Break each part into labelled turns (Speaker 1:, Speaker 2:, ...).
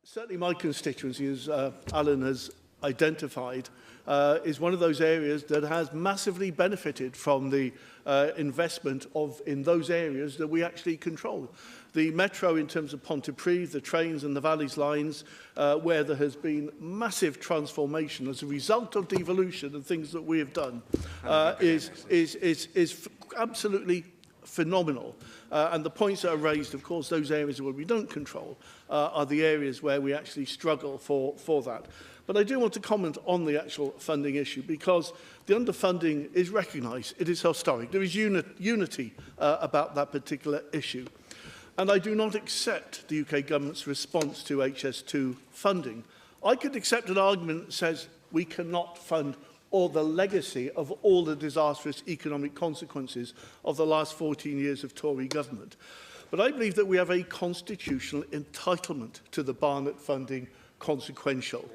Speaker 1: Certainly my constituency, as Alan has identified, is one of those areas that has massively benefited from the investment in those areas that we actually control. The metro in terms of Pontypridd, the trains and the Valleys lines, where there has been massive transformation as a result of devolution and things that we have done, is absolutely phenomenal. And the points that are raised, of course, those areas where we don't control are the areas where we actually struggle for that. But I do want to comment on the actual funding issue because the underfunding is recognised. It is historic. There is unity about that particular issue. And I do not accept the UK government's response to HS2 funding. I could accept an argument that says we cannot fund or the legacy of all the disastrous economic consequences of the last 14 years of Tory government. But I believe that we have a constitutional entitlement to the Barnett funding consequential.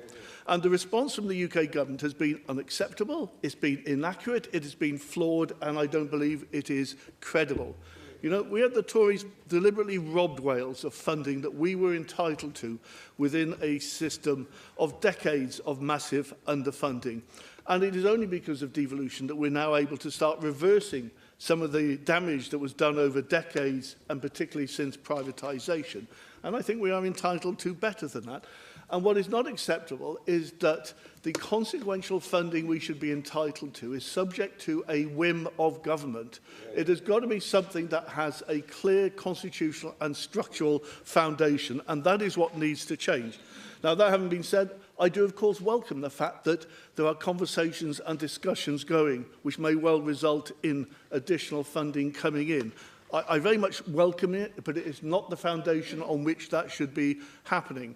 Speaker 1: And the response from the UK government has been unacceptable, it's been inaccurate, it has been flawed, and I don't believe it is credible. You know, we had the Tories deliberately robbed Wales of funding that we were entitled to within a system of decades of massive underfunding. And it is only because of devolution that we're now able to start reversing some of the damage that was done over decades, and particularly since privatisation. And I think we are entitled to better than that. And what is not acceptable is that the consequential funding we should be entitled to is subject to a whim of government. It has got to be something that has a clear constitutional and structural foundation, and that is what needs to change. Now, that having been said, I do, of course, welcome the fact that there are conversations and discussions going, which may well result in additional funding coming in. I very much welcome it, but it is not the foundation on which that should be happening.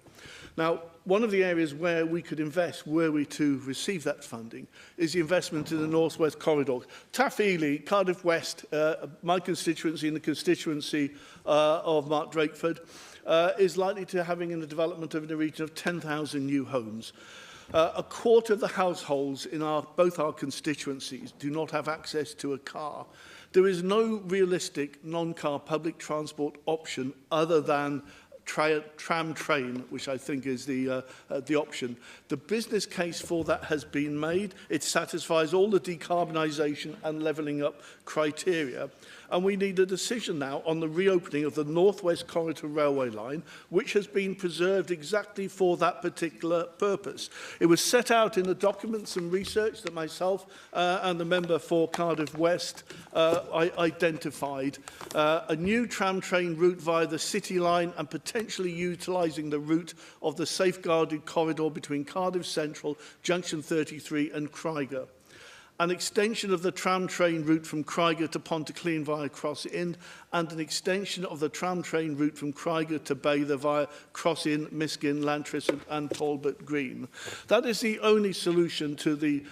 Speaker 1: Now, one of the areas where we could invest, were we to receive that funding, is the investment in the North West Corridor. Taff Ely, Cardiff West, my constituency and the constituency of Mark Drakeford, is likely to having in the development of in the region of 10,000 new homes. A quarter of the households in both our constituencies do not have access to a car. There is no realistic non-car public transport option other than tram train, which I think is the option. The business case for that has been made. It satisfies all the decarbonisation and levelling up criteria. And we need a decision now on the reopening of the North West Corridor railway line, which has been preserved exactly for that particular purpose. It was set out in the documents and research that myself and the member for Cardiff West identified. A new tram train route via the City line and potentially utilising the route of the safeguarded corridor between Cardiff Central, Junction 33 and Craiger. An extension of the tram train route from Craiger to Pontyclean via Cross Inn, and an extension of the tram train route from Craiger to Baither via Cross Inn, Miskin, Lantris and Talbot Green. That is the only solution to the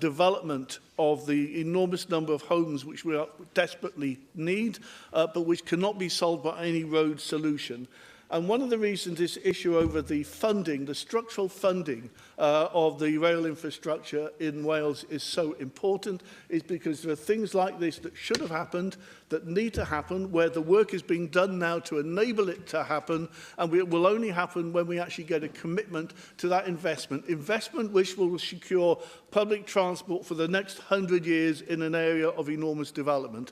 Speaker 1: development of the enormous number of homes which we desperately need, but which cannot be solved by any road solution. And one of the reasons this issue over the funding, the structural funding of the rail infrastructure in Wales is so important is because there are things like this that should have happened, that need to happen, where the work is being done now to enable it to happen, and it will only happen when we actually get a commitment to that investment which will secure public transport for the next 100 years in an area of enormous development.